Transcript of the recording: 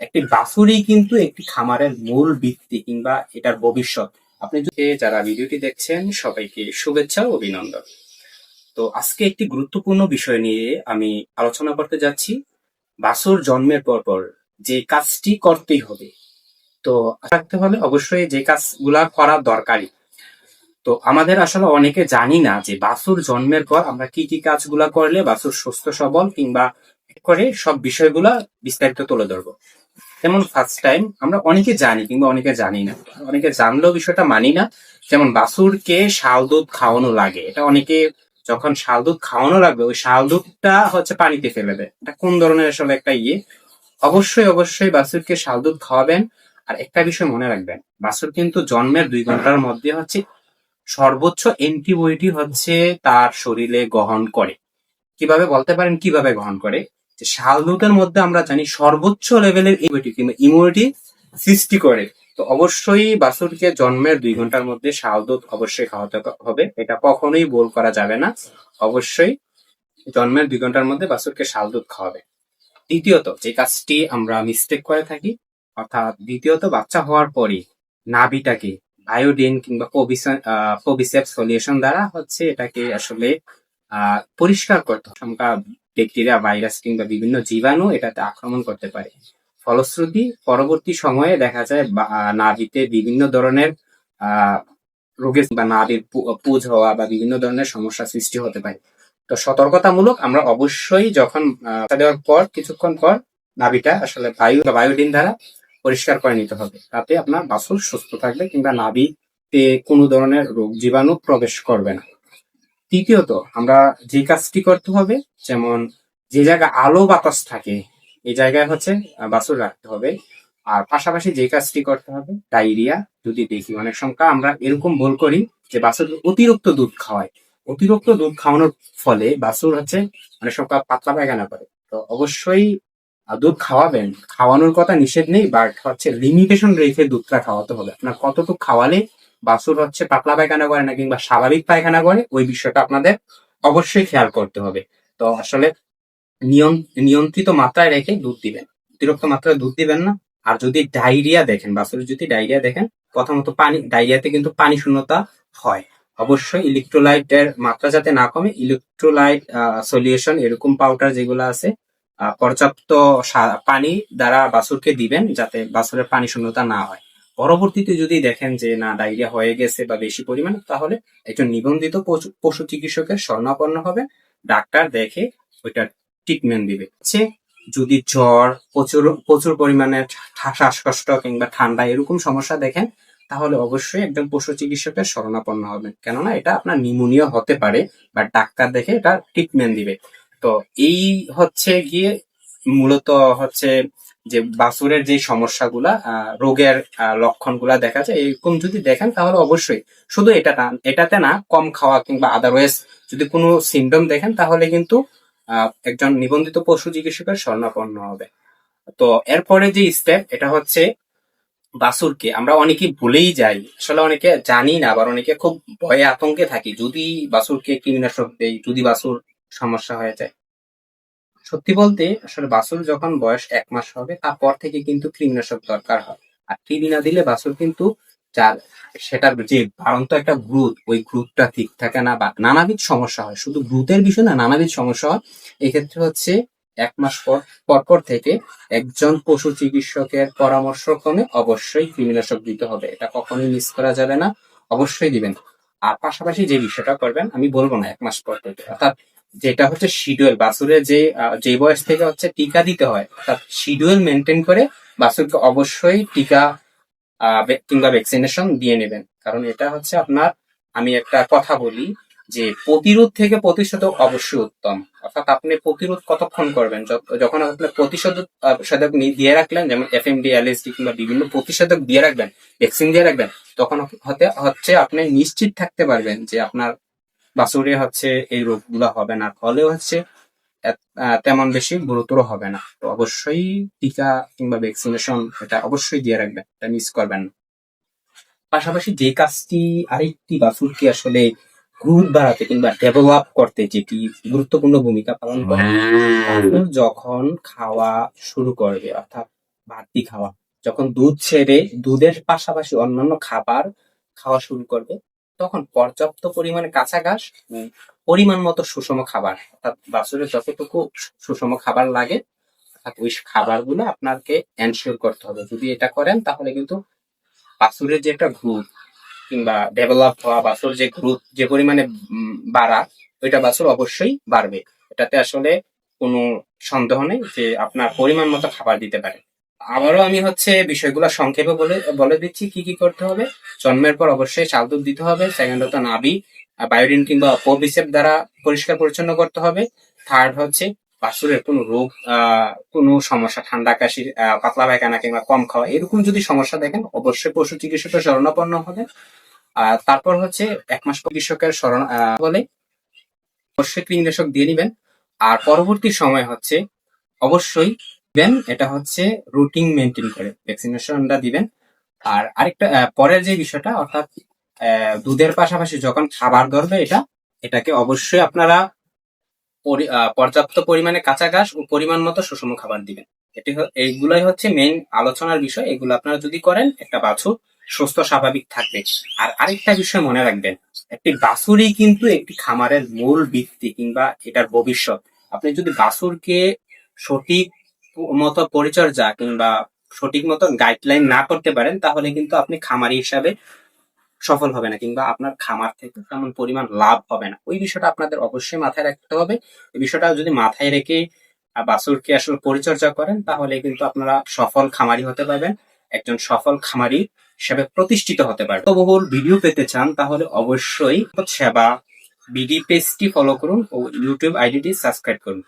একটি বাছুরই কিন্তু একটি খামারের মূল ভিত্তি কিংবা এটার ভবিষ্যৎ। আপনি যদি যারা ভিডিওটি দেখছেন সবাইকে শুভেচ্ছা ও অভিনন্দন। তো আজকে একটি গুরুত্বপূর্ণ বিষয় নিয়ে আমি আলোচনা করতে যাচ্ছি। বাছুর জন্মের পর যে কাজটি করতেই হবে, তো রাখতে হলে অবশ্যই যে কাজগুলা করা দরকারি। তো আমাদের আসলে অনেকে জানি না যে বাছুর জন্মের পর আমরা কি কি কাজগুলা করলে বাছুর সুস্থ সবল কিংবা করে সব বিষয়গুলা বিস্তারিত তুলে ধরবো। যেমন ফার্স্ট টাইম আমরা অনেকে জানি কিংবা অনেকে জানি না, অনেকে জানলেও বিষয়টা মানি না। যেমন বাছুরকে শাল দুধ খাওয়ানো লাগে, এটা অনেকে যখন শাল দুধ খাওয়ানো লাগবে ওই শাল দুধটা হচ্ছে পানিতে ফেলে দেয়। এটা কোন ধরনের আসলে একটা অবশ্যই অবশ্যই বাছুরকে শাল দুধ খাওয়াবেন। আর একটা বিষয় মনে রাখবেন, বাছুর কিন্তু জন্মের 2 ঘন্টার মধ্যে হচ্ছে সর্বোচ্চ অ্যান্টিবায়োটিক হচ্ছে তার শরীরে গ্রহণ করে। কিভাবে বলতে পারেন কিভাবে গ্রহণ করে? যে শাল দুধের মধ্যে আমরা জানি সর্বোচ্চ লেভেলের ইমিউনিটি সৃষ্টি করে। তো অবশ্যই বাছুরকে জন্মের 2 ঘন্টার মধ্যে শাল দুধ অবশ্যই খাওয়াতে হবে, এটা কখনোই ভুল করা যাবে না। অবশ্যই জন্মের 2 ঘন্টার মধ্যে বাছুরকে শাল দুধ খাওয়াবে। দ্বিতীয়ত যে কাজটি আমরা মিস্টেক করে থাকি, অর্থাৎ দ্বিতীয়ত বাচ্চা হওয়ার পরে নাভিটাকে আয়োডিন কিংবা পবিসেপ সলিউশন দ্বারা হচ্ছে এটাকে আসলে পরিষ্কার করতে হয়। ব্যাকটেরিয়া, ভাইরাস কিংবা বিভিন্ন জীবাণু এটাতে আক্রমণ করতে পারে। ফলশ্রুতি পরবর্তী সময়ে দেখা যায় নাভিতে বিভিন্ন ধরনের রোগের বা নাভির পুজ হওয়া বা বিভিন্ন ধরনের সমস্যা সৃষ্টি হতে পারে। তো সতর্কতামূলক আমরা অবশ্যই যখন দেওয়ার পর কিছুক্ষণ পর নাভিটা আসলে বায়োডিন দ্বারা পরিষ্কার করে নিতে হবে, তাতে আপনার বাছুর সুস্থ থাকবে কিংবা নাভিতে কোনো ধরনের রোগ জীবাণু প্রবেশ করবে না। তৃতীয়ত আমরা যে কাজটি করতে হবে, যেমন যে জায়গায় আলো বাতাস থাকে এই জায়গায় হচ্ছে বাছুর রাখতে হবে। আর পাশাপাশি যে কাজটি করতে হবে, ডায়রিয়া যদি দেখি অনেক সংখ্যা আমরা এরকম ভুল করি যে বাছুর অতিরিক্ত দুধ খাওয়ায়। অতিরিক্ত দুধ খাওয়ানোর ফলে বাছুর হচ্ছে অনেক সংখ্যা পাতলা পায়খানা করে। তো অবশ্যই দুধ খাওয়াবেন, খাওয়ানোর কথা নিষেধ নেই, বাট হচ্ছে লিমিটেশন রেখে দুধটা খাওয়াতে হবে। আপনার কতটুকু খাওয়ালে বাছুর হচ্ছে পাতলা পায়খানা করে না কিংবা স্বাভাবিক পায়খানা করে, ওই বিষয়টা আপনাদের অবশ্যই খেয়াল করতে হবে। তো আসলে নিয়ন্ত্রিত মাত্রায় রেখে দুধ দিবেন, অতিরিক্ত মাত্রায় দুধ দিবেন না। আর যদি ডায়রিয়া দেখেন, বাছুরের যদি ডায়রিয়া দেখেন, প্রথমত ডায়রিয়াতে কিন্তু পানি শূন্যতা হয়। অবশ্যই ইলেকট্রোলাইটের মাত্রা যাতে না কমে, ইলেকট্রোলাইট সলিউশন এরকম পাউডার যেগুলো আছে পর্যাপ্ত পানি দ্বারা বাছুরকে দিবেন, যাতে বাছুরের পানি শূন্যতা না হয়। পরবর্তীতে যদি দেখেন যে না ডায়রিয়া হয়ে গেছে বা বেশি পরিমাণে, তাহলে একজন নিবন্ধিত পশু চিকিৎসকের শরণাপন্ন হবে। ডাক্তার দেখে ওইটার ট্রিটমেন্ট দিবে। যদি জ্বর, প্রচুর প্রচুর পরিমাণে শ্বাসকষ্ট কিংবা ঠান্ডা এরকম সমস্যা দেখেন, তাহলে অবশ্যই একজন পশু চিকিৎসকের শরণাপন্ন হবেন, কেননা এটা আপনার নিউমোনিয়া হতে পারে বা ডাক্তার দেখে এটা ট্রিটমেন্ট দিবে। তো এই হচ্ছে গিয়ে মূলত হচ্ছে যে বাছুরের যে সমস্যাগুলা রোগের লক্ষণগুলা দেখা যায়, এরকম যদি দেখেন তাহলে অবশ্যই শুধু এটাতে না, কম খাওয়া কিংবা আদারওয়াইজ যদি কোনো সিমটম দেখেন তাহলে কিন্তু একজন নিবন্ধিত পশু চিকিৎসকের শরণাপন্ন হবে। তো এরপরে যে স্টেপ, এটা হচ্ছে বাছুরকে আমরা অনেকে ভুলেই যাই, আসলে অনেকে জানি না, আবার অনেকে খুব ভয়ে আতঙ্কে থাকি যদি বাছুরকে কৃমিনাশক দেই, যদি বাছুর সমস্যা হয়ে যায়। সত্যি বলতে আসলে বাছুর যখন বয়স 1 মাস হবে তারপর থেকে কিন্তু কৃমিনাশক দরকার হয়। আর কৃমি না দিলে বাছুর কিন্তু যার সেটার যে বাড়ন্ত একটা গ্রোথ, ওই গ্রোথটা ঠিক থাকে না বা নানাবিধ সমস্যা হয়। শুধু গ্রোথের বিষয় না, নানাবিধ সমস্যা হয়। এক্ষেত্রে হচ্ছে 1 মাস পর থেকে একজন পশু চিকিৎসকের পরামর্শক্রমে অবশ্যই কৃমিনাশক দিতে হবে, এটা কখনোই মিস করা যাবে না, অবশ্যই দিবেন। আর পাশাপাশি যে বিষয়টা করবেন, আমি বলবো না 1 মাস পর থেকে, অর্থাৎ যেটা হচ্ছে শিডিউল, বাছুরের যে বয়স থেকে হচ্ছে টিকা দিতে হয়, অর্থাৎ শিডিউল মেনটেন করে বাছুরকে অবশ্যই টিকা কিংবা ভ্যাকসিনেশন দিয়ে নেবেন। কারণ এটা হচ্ছে আপনার, আমি একটা কথা বলি যে প্রতিরোধ থেকে প্রতিষেধক অবশ্যই উত্তম। অর্থাৎ আপনি প্রতিরোধ কতক্ষণ করবেন, যখন আপনি প্রতিষেধক দিয়ে রাখলেন, যেমন এফএমডি, এলএসডি কিংবা বিভিন্ন প্রতিষেধক দিয়ে রাখবেন, ভ্যাকসিন দিয়ে রাখবেন, তখন হচ্ছে আপনি নিশ্চিত থাকতে পারবেন যে আপনার বাছুরে হচ্ছে এই রোগগুলো হবে না, ফলে হচ্ছে তেমন বেশি গুরুতর হবে না। তো অবশ্যই টিকা কিংবা ভ্যাকসিনেশন এটা অবশ্যই দিয়ে রাখবেন, এটা মিস করবেন না। পাশাপাশি যে কাজটি আরেকটি বাছুরকে আসলে গ্রোথ বাড়াতে কিংবা ডেভেলপ করতে যেটি গুরুত্বপূর্ণ ভূমিকা পালন করে, বাছুর যখন খাওয়া শুরু করবে, অর্থাৎ ভাত ভিত্তি খাওয়া, যখন দুধ ছেড়ে দুধের পাশাপাশি অন্যান্য খাবার খাওয়া শুরু করবে, তখন পর্যাপ্ত পরিমাণে কাঁচা ঘাস, পরিমাণ মতো সুষম খাবার, অর্থাৎ বাছুরের যতটুকু সুষম খাবার লাগে, অর্থাৎ ওই খাবারগুলো আপনাকে এনশিওর করতে হবে। যদি এটা করেন তাহলে কিন্তু বাছুরের যে একটা গ্রোথ কিংবা ডেভেলপ হওয়া, বাছুর যে গ্রোথ যে পরিমাণে বাড়া, ওইটা বাছুর অবশ্যই বাড়বে। এটাতে আসলে কোনো সন্দেহ নেই যে আপনার পরিমাণ মতো খাবার দিতে পারে। আবারও আমি বিষয়গুলো সংক্ষেপে বলে বলে দিচ্ছি কি কি করতে হবে। জন্মের পর অবশ্যই চাল দুধ দিতে হবে। সেকেন্ডত নাভি বায়োডিন কিংবা কোভিসেপ দ্বারা পরিষ্কার পরিচ্ছন্ন করতে হবে। থার্ড হচ্ছে বাছুরের কোনো রোগ, কোনো সমস্যা, ঠান্ডা কাশি, পাতলা পায়খানা কিংবা কম খাওয়া, এরকম যদি সমস্যা দেখেন অবশ্যই পশু চিকিৎসকের শরণাপন্ন হবে। তারপর হচ্ছে 1 মাস পর চিকিৎসকের শরণ বলে অবশ্যই কৃমিনাশক দিয়ে নিবেন। আর পরবর্তী সময় হচ্ছে অবশ্যই দেন, এটা হচ্ছে রুটিন মেনটেন করে ভ্যাকসিনেশনটা দিবেন। আর আরেকটা পরের যে বিষয়টা, অর্থাৎ দুধের পাশাপাশি যখন খাবার ধরবে এটাকে অবশ্যই আপনারা পর্যাপ্ত পরিমাণে কাঁচা ঘাস ও পরিমাণ মতো সুষম খাবার দিবেন। এইগুলাই হচ্ছে মেইন আলোচনার বিষয়। এগুলো আপনারা যদি করেন একটা বাছুর সুস্থ স্বাভাবিক থাকবে। আর আরেকটা বিষয় মনে রাখবেন, একটি বাছুরই কিন্তু একটি খামারের মূল ভিত্তি কিংবা এটার ভবিষ্যৎ। আপনি যদি বাছুরকে সঠিক মতো পরিচর্যা কিংবা সঠিক মতো গাইডলাইন না করতে পারেন, তাহলে কিন্তু আপনি খামারি হিসাবে সফল হবে না কিংবা আপনার খামার থেকে তেমন পরিমাণ লাভ হবে না। ওই বিষয়টা আপনাদের অবশ্যই মাথায় রাখতে হবে। এই বিষয়টা যদি মাথায় রেখে বাছুরকে আসলে পরিচর্যা করেন, তাহলে কিন্তু আপনারা সফল খামারি হতে পারবেন, একজন সফল খামারি হিসেবে প্রতিষ্ঠিত হতে পারবেন। বহুল ভিডিও পেতে চান তাহলে অবশ্যই সেবা বিডি পেজটি ফলো করুন ও ইউটিউব আইডিটি সাবস্ক্রাইব করুন।